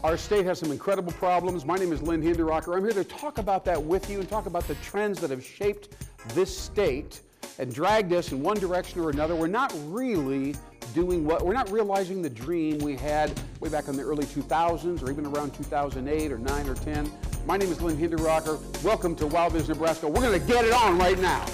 Our state has some incredible problems. My name is Lynn Hinderrocker. I'm here to talk about that with you and talk about the trends that have shaped this state and dragged us in one direction or another. We're not really we're not realizing the dream we had way back in the early 2000s or even around 2008 or 9 or 10. My name is Lynn Hinderrocker. Welcome to WOWBIZ Nebraska. We're going to get it on right now.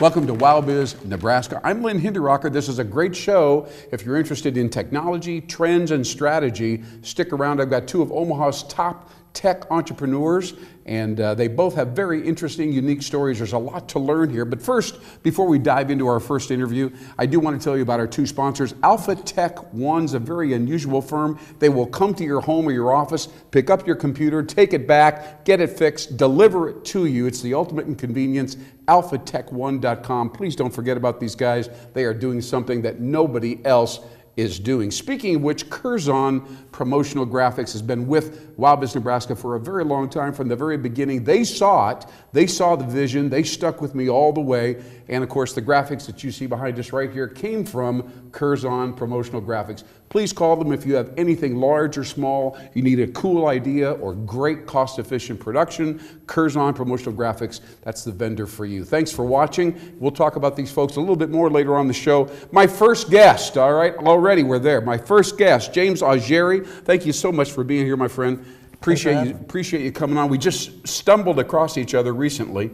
Welcome to WOWBIZ Nebraska. I'm Lynn Hinderrocker. This is a great show. If you're interested in technology, trends, and strategy, stick around. I've got two of Omaha's top tech entrepreneurs, and they both have very interesting, unique stories. There's a lot to learn here. But first, before we dive into our first interview, I do want to tell you about our two sponsors. Alpha Tech One's a very unusual firm. They will come to your home or your office, pick up your computer, take it back, get it fixed, deliver it to you. It's the ultimate in convenience. AlphaTech1.com. Please don't forget about these guys. They are doing something that nobody else is doing. Speaking of which, Curzon Promotional Graphics has been with WOWBIZ Nebraska for a very long time. From the very beginning, they saw it, they saw the vision, they stuck with me all the way, and of course the graphics that you see behind us right here came from Curzon Promotional Graphics. Please call them if you have anything large or small, you need a cool idea or great cost-efficient production. Curzon Promotional Graphics, that's the vendor for you. Thanks for watching. We'll talk about these folks a little bit more later on the show. My first guest, all right, already we're there. My first guest, James Augeri. Thank you so much for being here, my friend. Appreciate you coming on. We just stumbled across each other recently,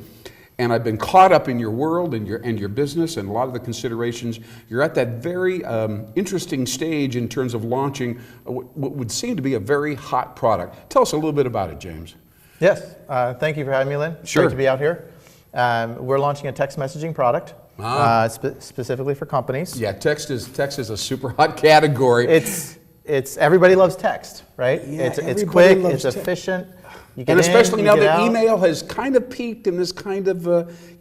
and I've been caught up in your world and your business and a lot of the considerations. You're at that very interesting stage in terms of launching what would seem to be a very hot product. Tell us a little bit about it, James. Yes, thank you for having me, Lynn. Sure. Great to be out here. We're launching a text messaging product specifically for companies. Yeah, text is a super hot category. It's everybody loves text, right? Yeah, it's quick, it's efficient. And especially now that email has kind of peaked and is kind of,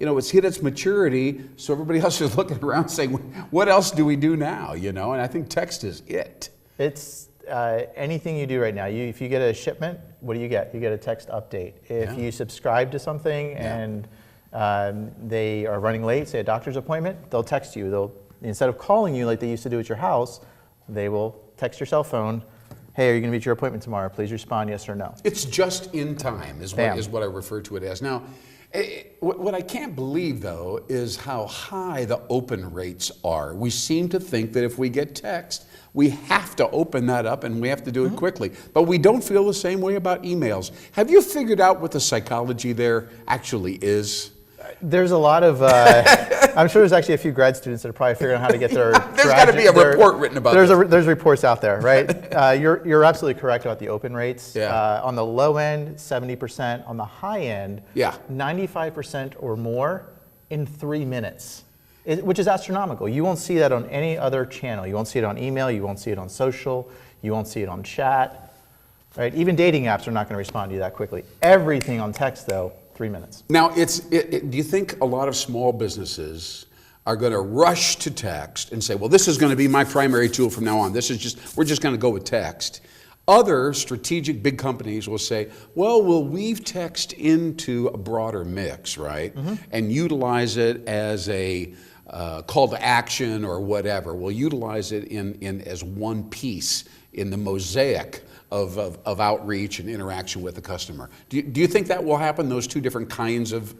it's hit its maturity, so everybody else is looking around saying, what else do we do now, And I think text is it. It's anything you do right now. If you get a shipment, what do you get? You get a text update. If you subscribe to something and they are running late, say a doctor's appointment, they'll text you. Instead of calling you like they used to do at your house, they will text your cell phone, hey, are you going to be at your appointment tomorrow? Please respond yes or no. It's just in time is what I refer to it as. Now, what I can't believe, though, is how high the open rates are. We seem to think that if we get text, we have to open that up and we have to do it quickly. But we don't feel the same way about emails. Have you figured out what the psychology there actually is? There's a lot of, I'm sure there's actually a few grad students that are probably figuring out how to get their There's got to be a report written about this. There's reports out there, right? You're absolutely correct about the open rates. Yeah. On the low end, 70%. On the high end, 95% or more in 3 minutes, which is astronomical. You won't see that on any other channel. You won't see it on email. You won't see it on social. You won't see it on chat. Right? Even dating apps are not going to respond to you that quickly. Everything on text, though, 3 minutes. Now, do you think a lot of small businesses are going to rush to text and say, well, this is going to be my primary tool from now on. We're just going to go with text. Other strategic big companies will say, well, we'll weave text into a broader mix, right? And utilize it as a call to action or whatever. We'll utilize it in as one piece in the mosaic of outreach and interaction with the customer. Do you think that will happen, those two different kinds of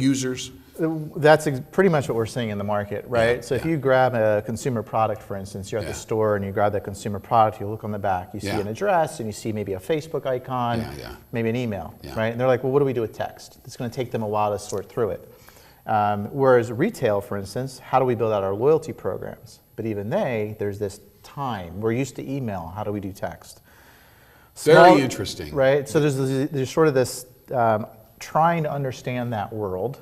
users? That's pretty much what we're seeing in the market, right? So if you grab a consumer product, for instance, you're at the store and you grab that consumer product, you look on the back, you see an address and you see maybe a Facebook icon, maybe an email, right? And they're like, well, what do we do with text? It's going to take them a while to sort through it. Whereas retail, for instance, how do we build out our loyalty programs? But even there's this time. We're used to email. How do we do text? Very interesting. Right? So there's sort of this trying to understand that world.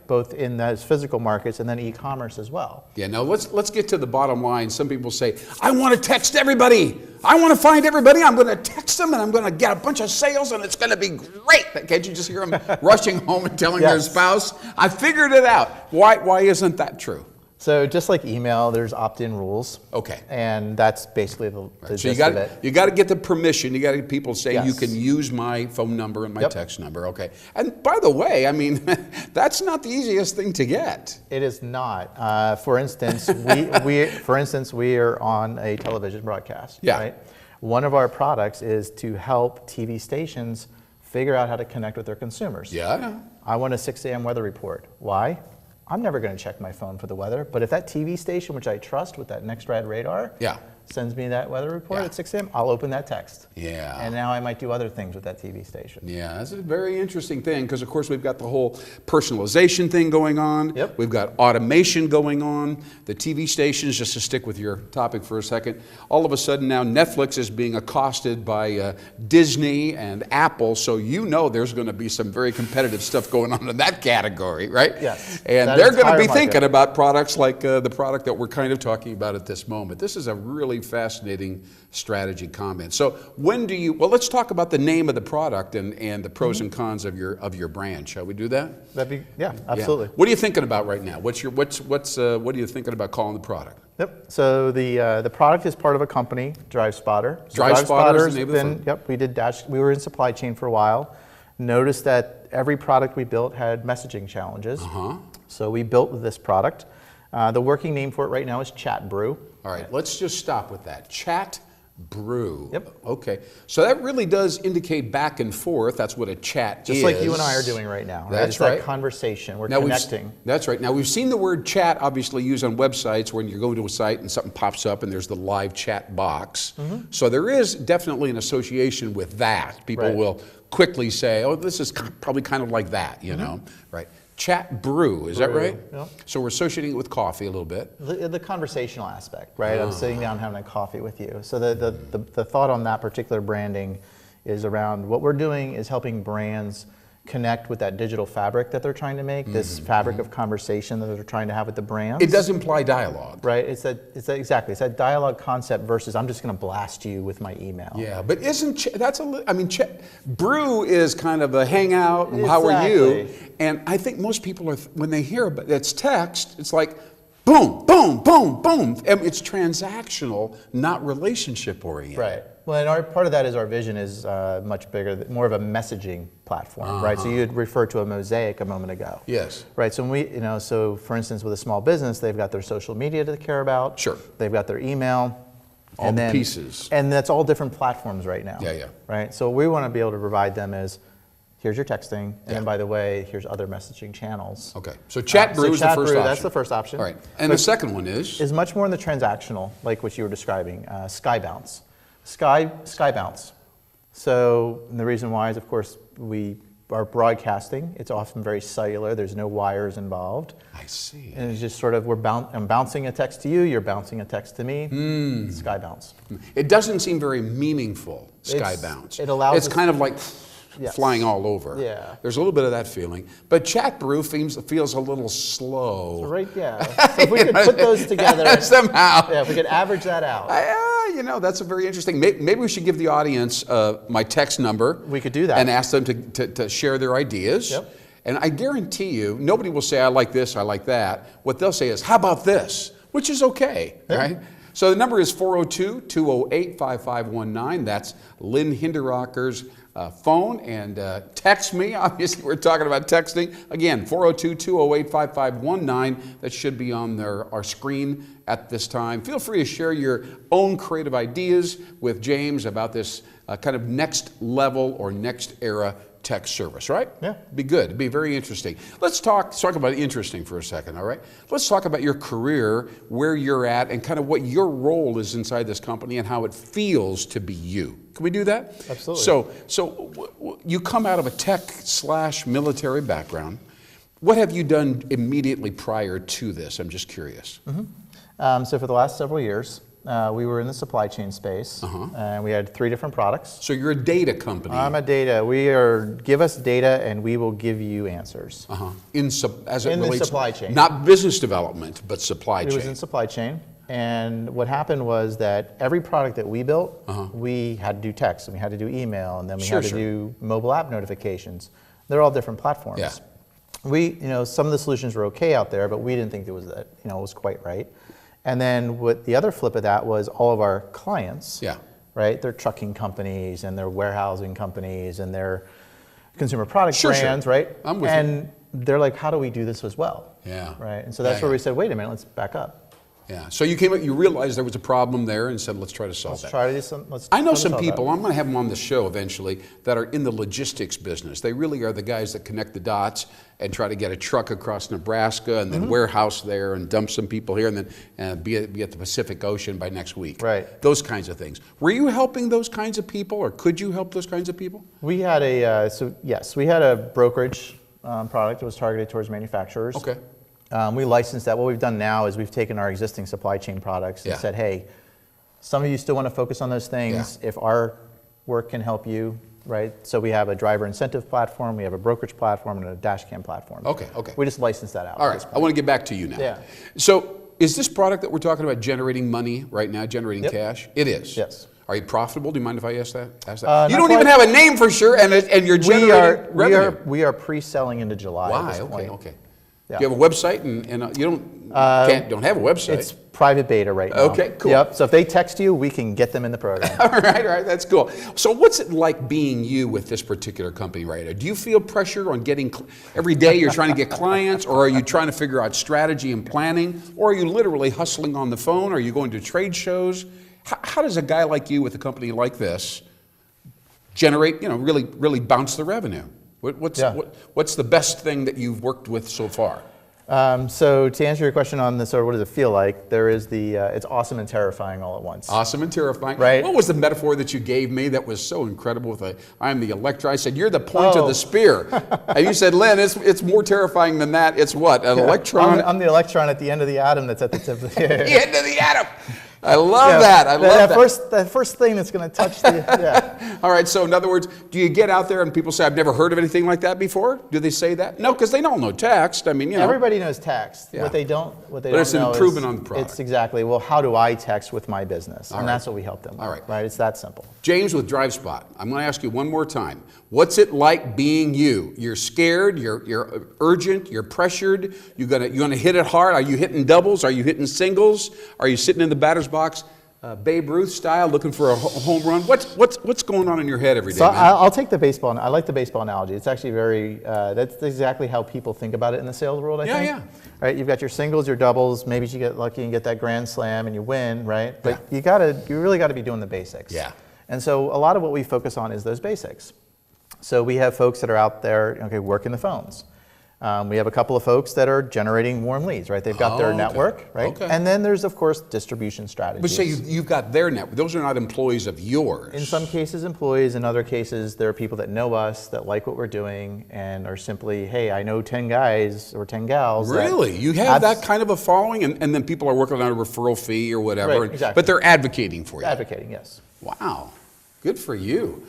Both in those physical markets and then e-commerce as well. Now let's get to the bottom line. Some people say, I want to text everybody. I want to find everybody. I'm going to text them and I'm going to get a bunch of sales and it's going to be great. Can't you just hear them rushing home and telling their spouse, I figured it out. Why isn't that true? So just like email, there's opt-in rules. Okay. And that's basically the So gist of it. you got to get the permission. You got to get people saying Yes. you can use my phone number and my Yep. text number. Okay. And by the way, I mean, that's not the easiest thing to get. It is not. For instance, we are on a television broadcast. Yeah. Right? One of our products is to help TV stations figure out how to connect with their consumers. Yeah. I want a 6 a.m. weather report. Why? I'm never going to check my phone for the weather, but if that TV station, which I trust with that Next Rad radar, sends me that weather report at 6 a.m., I'll open that text. Yeah. And now I might do other things with that TV station. Yeah, that's a very interesting thing because, of course, we've got the whole personalization thing going on. Yep. We've got automation going on. The TV stations, just to stick with your topic for a second, all of a sudden now Netflix is being accosted by Disney and Apple, so you know there's going to be some very competitive stuff going on in that category, right? Yes. And That they're going to be entire thinking market. about products like the product that we're kind of talking about at this moment. This is a really fascinating strategy comment. So when do you, well, let's talk about the name of the product and the pros and cons of your brand. Shall we do that? That'd be, yeah, absolutely. Yeah. What are you thinking about right now? What are you thinking about calling the product? Yep. So the product is part of a company, DriveSpotter. So DriveSpotter is the name DriveSpotter's of the been, firm. yep, we were in supply chain for a while. Noticed that every product we built had messaging challenges. So we built this product. The working name for it right now is Chat Brew. All right, let's just stop with that. Chat Brew. Yep. Okay. So that really does indicate back and forth. That's what a chat is. Just like you and I are doing right now. Right? That's It's right. that conversation. We're Now connecting. That's right. Now we've seen the word chat obviously used on websites when you're going to a site and something pops up and there's the live chat box. So there is definitely an association with that. People Right. will quickly say, oh, this is probably kind of like that, you know, right? Chat brew, is that Brew, right? yep. So we're associating it with coffee a little bit. The conversational aspect, right? I'm sitting down having a coffee with you. So the thought on that particular branding is around what we're doing is helping brands connect with that digital fabric that they're trying to make, this fabric of conversation that they're trying to have with the brands. It does imply dialogue. Right, it's that dialogue concept versus I'm just going to blast you with my email. Yeah, but brew is kind of a hangout and how are you? Exactly. And I think most people are, when they hear about it's text, it's like boom, boom, boom, boom. And it's transactional, not relationship oriented. Right. Well, and part of that is our vision is much bigger, more of a messaging platform, right? So you had referred to a mosaic a moment ago. Yes. Right. So so for instance, with a small business, they've got their social media to care about. Sure. They've got their email. All the pieces. And that's all different platforms right now. Yeah, yeah. Right. So what we want to be able to provide them is, here's your texting, and then by the way, here's other messaging channels. Okay. So chat brew is the Chat first Brew, option. that's the first option. All right. And the second one is much more in the transactional, like what you were describing, Skybounce. Skybounce. So the reason why is, of course, we are broadcasting. It's often very cellular. There's no wires involved. I see. And it's just sort of, I'm bouncing a text to you, you're bouncing a text to me. Skybounce. It doesn't seem very meaningful, Skybounce. It allows It's us- kind of like Yes. flying all over. Yeah. There's a little bit of that feeling. But chat brew feels a little slow. Right, yeah. So if we could put those together. Somehow. Yeah, if we could average that out. That's a very interesting. Maybe we should give the audience my text number. We could do that. And ask them to share their ideas. Yep. And I guarantee you, nobody will say, I like this, I like that. What they'll say is, how about this? Which is okay, right? So the number is 402-208-5519. That's Lynn Hinderocker's phone. And text me. Obviously, we're talking about texting. Again, 402-208-5519. That should be on our screen at this time. Feel free to share your own creative ideas with James about this kind of next level or next era text service, right? Yeah. Be good. It'd be very interesting. Let's talk about interesting for a second, all right? Let's talk about your career, where you're at, and kind of what your role is inside this company and how it feels to be you. Can we do that? Absolutely. So you come out of a tech/military background. What have you done immediately prior to this? I'm just curious. So for the last several years, we were in the supply chain space, and we had 3 different products. So you're a data company. I'm a data. Give us data, and we will give you answers. As it In the relates, supply chain. not business development, but supply chain. It was in supply chain, and what happened was that every product that we built, we had to do text, and we had to do email, and then we had to do mobile app notifications. They're all different platforms. Yeah. some of the solutions were okay out there, but we didn't think it was that, it was quite right. And then what the other flip of that was all of our clients, right? They're trucking companies and they're warehousing companies and they're consumer product brands, right? I'm with and you. They're like, how do we do this as well? Yeah. Right. And so that's where we said, wait a minute, let's back up. Yeah. So you realized there was a problem there and said, let's try to solve that. Let's try to do some. I know some people, I'm going to have them on the show eventually, that are in the logistics business. They really are the guys that connect the dots and try to get a truck across Nebraska and then warehouse there and dump some people here and then be at the Pacific Ocean by next week. Right. Those kinds of things. Were you helping those kinds of people, or could you help those kinds of people? We had we had a brokerage product that was targeted towards manufacturers. Okay. We licensed that. What we've done now is we've taken our existing supply chain products and said, hey, some of you still want to focus on those things. If our work can help you, right? So we have a driver incentive platform, we have a brokerage platform, and a dash cam platform. Okay. We just licensed that out. All right. I want to get back to you now. Yeah. So is this product that we're talking about generating money right now, generating cash? It is. Yes. Are you profitable? Do you mind if I ask that? You not don't even have a name for sure, and you're generating revenue. We are pre-selling into July at this point. Okay. Yeah. Do you have a website, and you don't have a website? It's private beta right now. Okay, cool. Yep. So if they text you, we can get them in the program. all right, that's cool. So what's it like being you with this particular company right now? Do you feel pressure on getting, every day you're trying to get clients, or are you trying to figure out strategy and planning, or are you literally hustling on the phone? Are you going to trade shows? How does a guy like you with a company like this generate, really bounce the revenue? What's the best thing that you've worked with so far? So to answer your question on this, or what does it feel like, there is it's awesome and terrifying all at once. Awesome and terrifying. Right. What was the metaphor that you gave me that was so incredible? I'm the electron. I said, you're the point of the spear. And you said, Lynn, it's more terrifying than that. It's what? An electron? I'm the electron at the end of the atom that's at the tip of the The end of the atom. I love that. I love that. That first thing that's going to touch the. All right. So in other words, do you get out there and people say, "I've never heard of anything like that before"? Do they say that? No, because they don't know text. I mean, Everybody knows text. Yeah. What they don't But it's an improvement on the product. It's exactly. Well, how do I text with my business? And that's what we help them with. All right. Right. It's that simple. James with DriveSpot. I'm going to ask you one more time. What's it like being you? You're scared. You're urgent. You're pressured. You're gonna hit it hard. Are you hitting doubles? Are you hitting singles? Are you sitting in the batter's box? Babe Ruth style, looking for a home run. What's going on in your head every day? So man? I'll take the baseball. I like the baseball analogy. It's actually very. That's exactly how people think about it in the sales world. I think. Yeah. Right. You've got your singles, your doubles. Maybe you get lucky and get that grand slam and you win. Right. But you really got to be doing the basics. Yeah. And so a lot of what we focus on is those basics. So we have folks that are out there, working the phones. We have a couple of folks that are generating warm leads, right? They've got their network, right? Okay. And then there's, of course, distribution strategies. But say you've got their network. Those are not employees of yours. In some cases, employees. In other cases, there are people that know us, that like what we're doing, and are simply, hey, I know 10 guys or 10 gals. Really? You have that kind of a following? And then people are working on a referral fee or whatever. Right, exactly. But they're advocating for you. Advocating, yes. Wow. Good for you.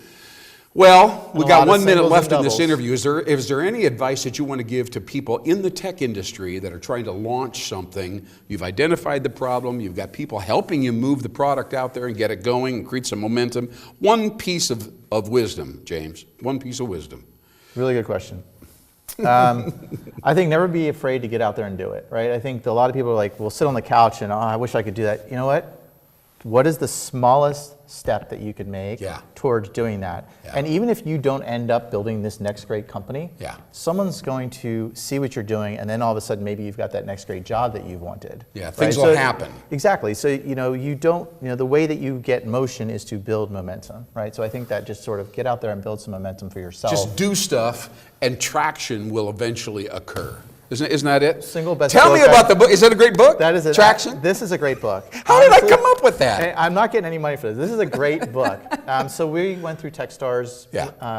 Well, we got 1 minute left in this doubles. interview. Is there any advice that you want to give to people in the tech industry that are trying to launch something? You've identified the problem. You've got people helping you move the product out there and get it going and create some momentum. One piece of wisdom, James. One piece of wisdom. Really good question. I think never be afraid to get out there and do it, right? I think a lot of people are like, we'll sit on the couch and, I wish I could do that. You know what? What is the smallest step that you could make towards doing that? Yeah. And even if you don't end up building this next great company, someone's going to see what you're doing, and then all of a sudden maybe you've got that next great job that you've wanted. Yeah, things will happen. Exactly. So the way that you get motion is to build momentum, right? So I think that just sort of get out there and build some momentum for yourself. Just do stuff, and traction will eventually occur. Isn't that it? Single best Tell book me about the book. Is that a great book? That is Traction? This is a great book. How did I come up with that? I'm not getting any money for this. This is a great book. So we went through Techstars,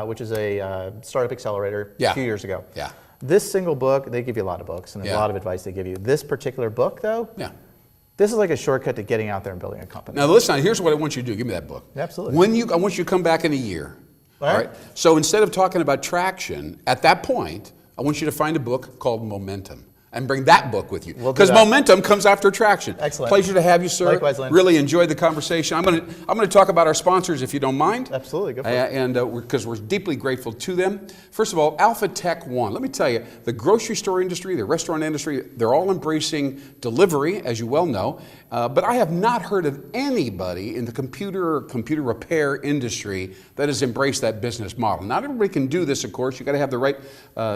which is a startup accelerator a few years ago. Yeah. This single book, they give you a lot of books, and there's a lot of advice they give you. This particular book, though, this is like a shortcut to getting out there and building a company. Now listen, here's what I want you to do. Give me that book. Absolutely. I want you to come back in a year. All right? So instead of talking about traction, at that point, I want you to find a book called Momentum. and bring that book with you. We'll do Because that. momentum comes after traction. Excellent. Pleasure to have you, sir. Likewise, Lynn. Really enjoyed the conversation. I'm going to talk about our sponsors, if you don't mind. Absolutely, go for it. And because we're deeply grateful to them. First of all, Alpha Tech One. Let me tell you, the grocery store industry, the restaurant industry, they're all embracing delivery, as you well know. But I have not heard of anybody in the computer repair industry that has embraced that business model. Not everybody can do this, of course. You got to have the right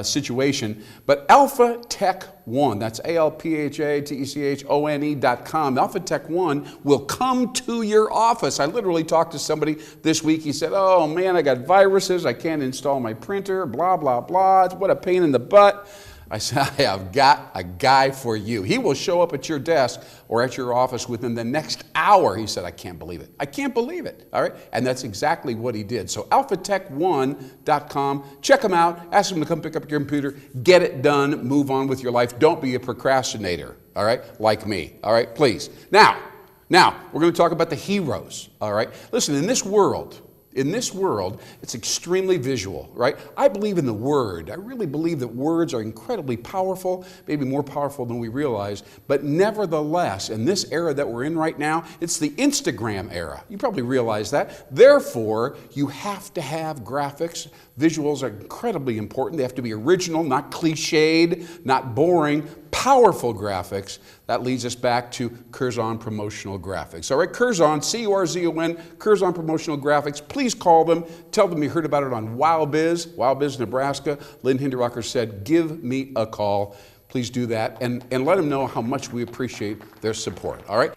situation. But Alpha Tech One, that's ALPHATECHONE.com. Alpha Tech One will come to your office. I literally talked to somebody this week. He said, "Oh man, I got viruses. I can't install my printer. Blah blah blah. What a pain in the butt." I said, "I have got a guy for you. He will show up at your desk or at your office within the next hour." He said, "I can't believe it. I can't believe it." All right. And that's exactly what he did. So alphatech1.com. Check him out. Ask him to come pick up your computer. Get it done. Move on with your life. Don't be a procrastinator. All right. Like me. All right. Please. Now, we're going to talk about the heroes. All right. Listen, in this world, it's extremely visual, right? I believe in the word. I really believe that words are incredibly powerful, maybe more powerful than we realize. But nevertheless, in this era that we're in right now, it's the Instagram era. You probably realize that. Therefore, you have to have graphics. Visuals are incredibly important. They have to be original, not cliched, not boring. Powerful graphics. That leads us back to Curzon Promotional Graphics. All right, Curzon, C-U-R-Z-O-N, Curzon Promotional Graphics. Please call them. Tell them you heard about it on WOWBIZ Nebraska. Lynn Hinderrocker said, "Give me a call." Please do that and let them know how much we appreciate their support. All right.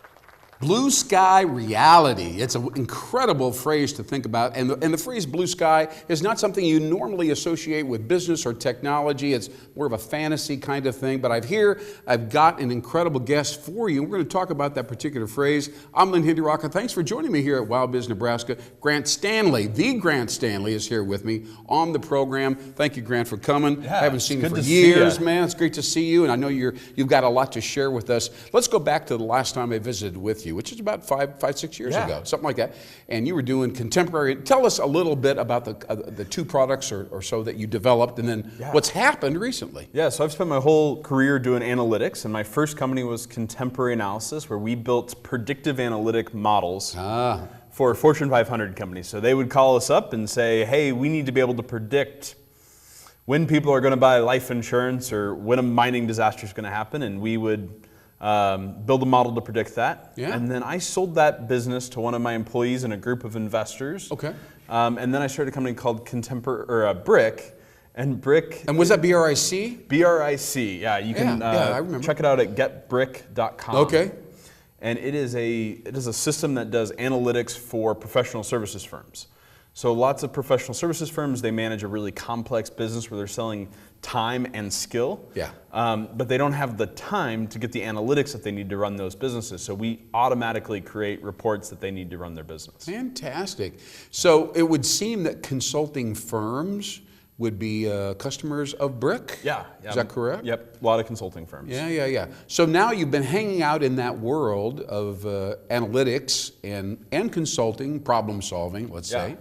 Blue sky reality. It's an incredible phrase to think about. And the phrase blue sky is not something you normally associate with business or technology. It's more of a fantasy kind of thing. But I've got an incredible guest for you. We're going to talk about that particular phrase. I'm Lynn Hinderrocker. Thanks for joining me here at WOWBIZ Nebraska. Grant Stanley, the Grant Stanley, is here with me on the program. Thank you, Grant, for coming. Yeah, I haven't seen you for years, man. It's great to see you. And I know you've got a lot to share with us. Let's go back to the last time I visited with you, which is about 6 years ago, something like that. And you were doing contemporary. Tell us a little bit about the two products or so that you developed, and then what's happened recently. Yeah, so I've spent my whole career doing analytics, and my first company was Contemporary Analysis, where we built predictive analytic models for Fortune 500 companies. So they would call us up and say, "Hey, we need to be able to predict when people are going to buy life insurance or when a mining disaster is going to happen," and we would build a model to predict that. Yeah. And then I sold that business to one of my employees and a group of investors. Okay. And then I started a company called Brick. And Brick. And was that BRIC? BRIC, yeah. You can I remember. check it out at getbrick.com. Okay. And it is a system that does analytics for professional services firms. So lots of professional services firms, they manage a really complex business where they're selling time and skill. Yeah. But they don't have the time to get the analytics that they need to run those businesses. So we automatically create reports that they need to run their business. Fantastic. So it would seem that consulting firms would be customers of Brick? Yeah. Is that correct? Yep, a lot of consulting firms. Yeah. So now you've been hanging out in that world of analytics and consulting, problem solving, let's say,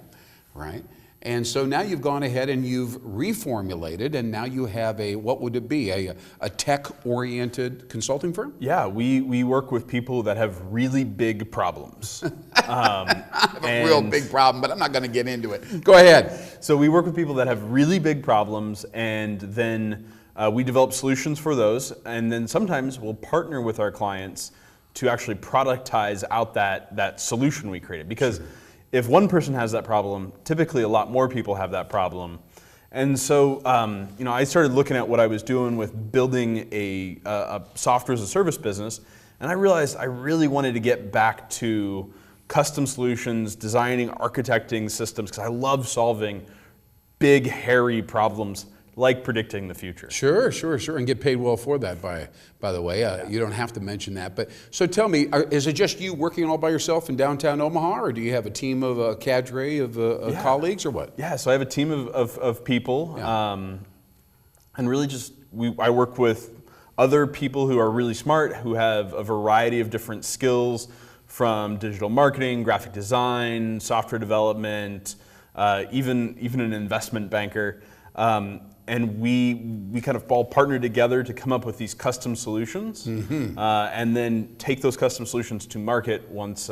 right? And so now you've gone ahead and you've reformulated, and now you have what would it be, a tech-oriented consulting firm? Yeah, we work with people that have really big problems. I have a real big problem, but I'm not going to get into it. Go ahead. So we work with people that have really big problems, and then we develop solutions for those, and then sometimes we'll partner with our clients to actually productize out that solution we created. Because if one person has that problem, typically a lot more people have that problem. And so, I started looking at what I was doing with building a software as a service business, and I realized I really wanted to get back to custom solutions, designing, architecting systems, because I love solving big, hairy problems like predicting the future. Sure, and get paid well for that, by the way. You don't have to mention that. But so tell me, is it just you working all by yourself in downtown Omaha, or do you have a team of a cadre of colleagues, or what? Yeah, so I have a team of people, and really I work with other people who are really smart, who have a variety of different skills, from digital marketing, graphic design, software development, even an investment banker. and we kind of all partner together to come up with these custom solutions, and then take those custom solutions to market once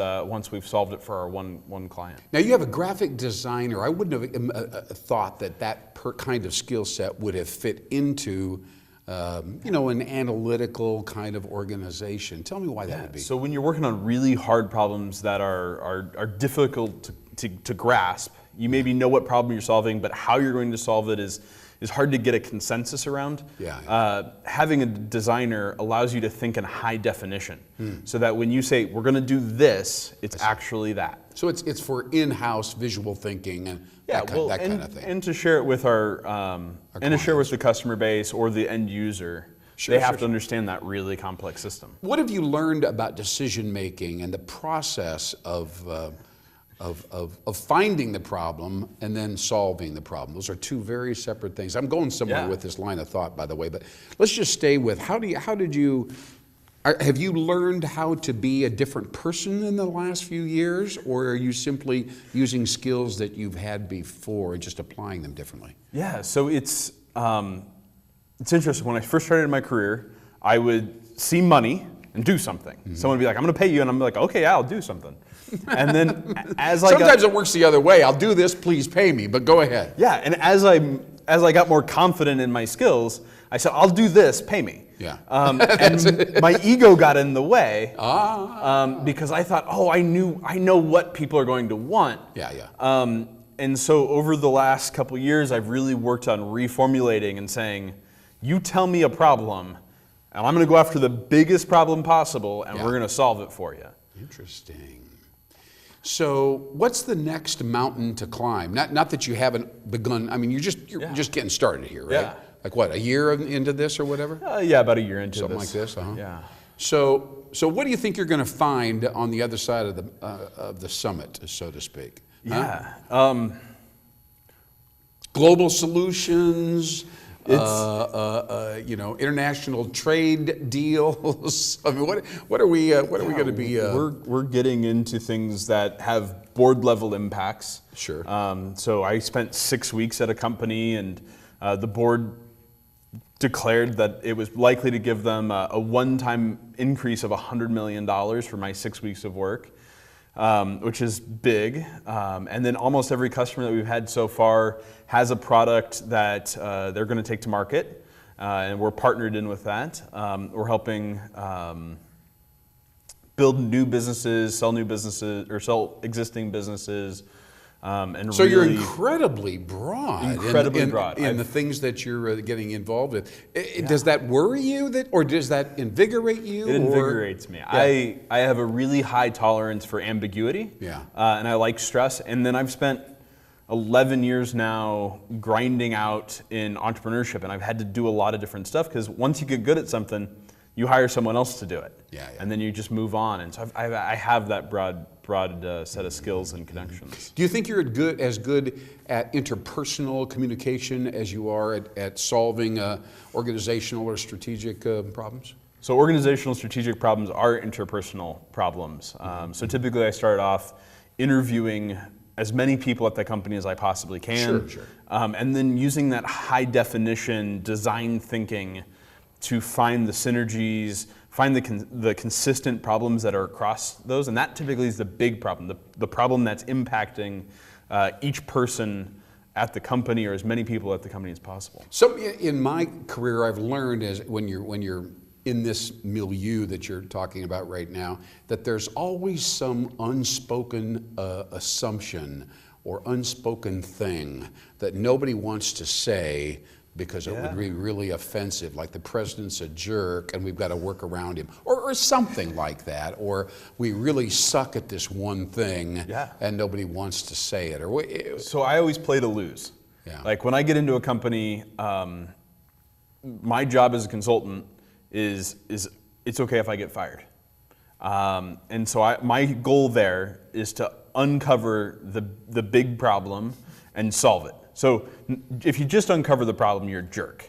we've solved it for our one client. Now you have a graphic designer. I wouldn't have thought that kind of skill set would have fit into an analytical kind of organization. Tell me why that would be. So when you're working on really hard problems that are difficult to grasp, you maybe know what problem you're solving, but how you're going to solve it is hard to get a consensus around. Having a designer allows you to think in high definition, so that when you say we're going to do this, it's actually that. So it's for in-house visual thinking and that kind of thing. And to share it with and to share with the customer base or the end user. They have to understand that really complex system. What have you learned about decision making and the process of finding the problem and then solving the problem? Those are two very separate things. I'm going somewhere with this line of thought, by the way, but let's just stay with have you learned how to be a different person in the last few years, or are you simply using skills that you've had before and just applying them differently? Yeah, so it's interesting. When I first started my career, I would see money and do something. Someone would be like, I'm going to pay you, and I'm like, okay, yeah, I'll do something. And then sometimes it works the other way. I'll do this, please pay me, but go ahead. Yeah, and as I got more confident in my skills, I said, I'll do this, pay me. Yeah. And my ego got in the way because I thought, I know what people are going to want. And so over the last couple years, I've really worked on reformulating and saying, you tell me a problem, and I'm going to go after the biggest problem possible, and we're going to solve it for you. Interesting. So what's the next mountain to climb? Not that you haven't begun. I mean, you're just getting started here, right? Yeah. Like what, a year into this or whatever? Yeah, about a year into something like this. Yeah. So what do you think you're going to find on the other side of the summit, so to speak? Yeah. Global solutions. International trade deals. I mean, what are we going to be? We're getting into things that have board level impacts. Sure. So I spent 6 weeks at a company, and the board declared that it was likely to give them a one-time increase of $100 million for my 6 weeks of work, which is big. And then almost every customer that we've had so far has a product that they're going to take to market, and we're partnered in with that. We're helping build new businesses, sell new businesses, or sell existing businesses. So you're incredibly broad. Incredibly broad. In the things that you're getting involved with. Does that worry you, or does that invigorate you? It invigorates me. I have a really high tolerance for ambiguity. And I like stress. And then I've spent 11 years now grinding out in entrepreneurship, and I've had to do a lot of different stuff, because once you get good at something, you hire someone else to do it. And then you just move on. And so I have that broad set of skills and connections. Do you think you're as good at interpersonal communication as you are at solving organizational or strategic problems? So organizational strategic problems are interpersonal problems. So typically I start off interviewing as many people at the company as I possibly can. Sure. And then using that high definition design thinking to find the synergies, find the consistent problems that are across those, and that typically is the big problem, the problem that's impacting each person at the company, or as many people at the company as possible. So in my career, I've learned as when you're in this milieu that you're talking about right now, that there's always some unspoken assumption or unspoken thing that nobody wants to say, because it would be really offensive, like the president's a jerk and we've got to work around him, or something like that, or we really suck at this one thing and nobody wants to say it. So I always play to lose. Like when I get into a company, my job as a consultant is it's okay if I get fired. And so my goal there is to uncover the big problem and solve it. So if you just uncover the problem, you're a jerk.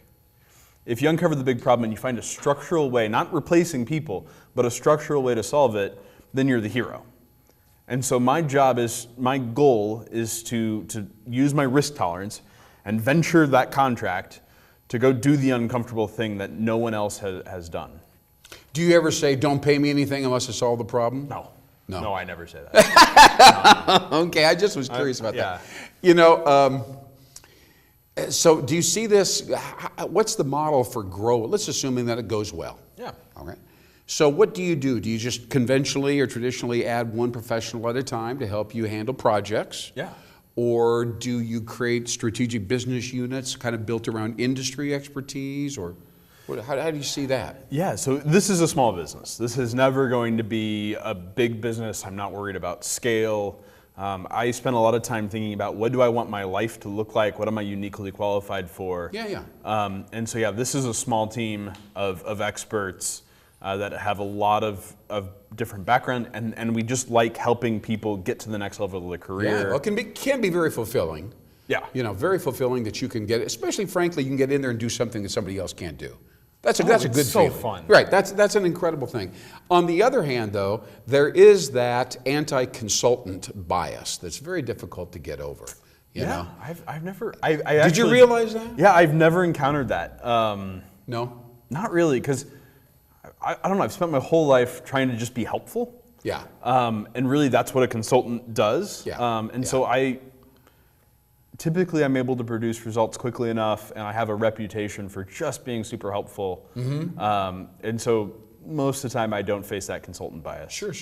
If you uncover the big problem and you find a structural way, not replacing people, but a structural way to solve it, then you're the hero. And so my goal is to use my risk tolerance and venture that contract to go do the uncomfortable thing that no one else has done. Do you ever say, don't pay me anything unless I solve the problem? No. No. No, I never say that. Okay, I just was curious about yeah. that. You know, so do you see this, what's the model for grow? Let's assuming that it goes well. Yeah. All right. So what do? Do you just conventionally or traditionally add one professional at a time to help you handle projects? Yeah. Or do you create strategic business units kind of built around industry expertise, or how do you see that? Yeah, so this is a small business. This is never going to be a big business. I'm not worried about scale. I spend a lot of time thinking about what do I want my life to look like? What am I uniquely qualified for? Yeah. And so yeah, this is a small team of experts that have a lot of different background, and we just like helping people get to the next level of their career. Yeah, well, it can be very fulfilling. Yeah. You know, very fulfilling that you can get, especially frankly, you can get in there and do something that somebody else can't do. That's a good so feeling. fun. Right, that's an incredible thing. On the other hand, though, there is that anti-consultant bias that's very difficult to get over. You know? I've never. Did you realize that? Yeah, I've never encountered that. No? Not really, because I don't know. I've spent my whole life trying to just be helpful. Yeah. And really, that's what a consultant does. Yeah. So typically I'm able to produce results quickly enough, and I have a reputation for just being super helpful. And so most of the time I don't face that consultant bias. Sure.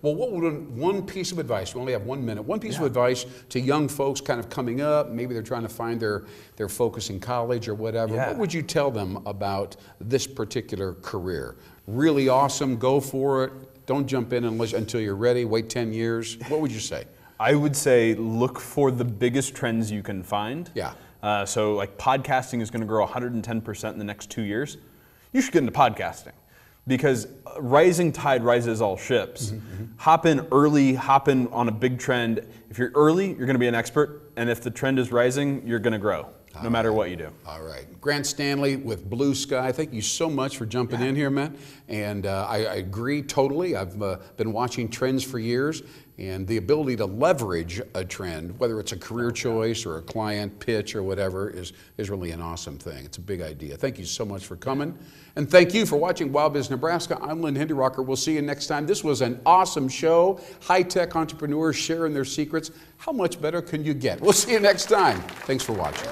Well, what would one piece of advice, we only have 1 minute, one piece of advice to young folks kind of coming up, maybe they're trying to find their focus in college or whatever, what would you tell them about this particular career? Really awesome, go for it, don't jump in until you're ready, wait 10 years, what would you say? I would say look for the biggest trends you can find. Yeah. So like podcasting is going to grow 110% in the next 2 years. You should get into podcasting because rising tide rises all ships. Hop in early, hop in on a big trend. If you're early, you're going to be an expert. And if the trend is rising, you're going to grow no matter what you do. All right. Grant Stanley with Blue Sky, thank you so much for jumping in here, man. And I agree totally. I've been watching trends for years, and the ability to leverage a trend, whether it's a career choice or a client pitch or whatever, is really an awesome thing. It's a big idea. Thank you so much for coming. And thank you for watching WOWBIZ Nebraska. I'm Lynn Hinderocker. We'll see you next time. This was an awesome show. High-tech entrepreneurs sharing their secrets. How much better can you get? We'll see you next time. Thanks for watching.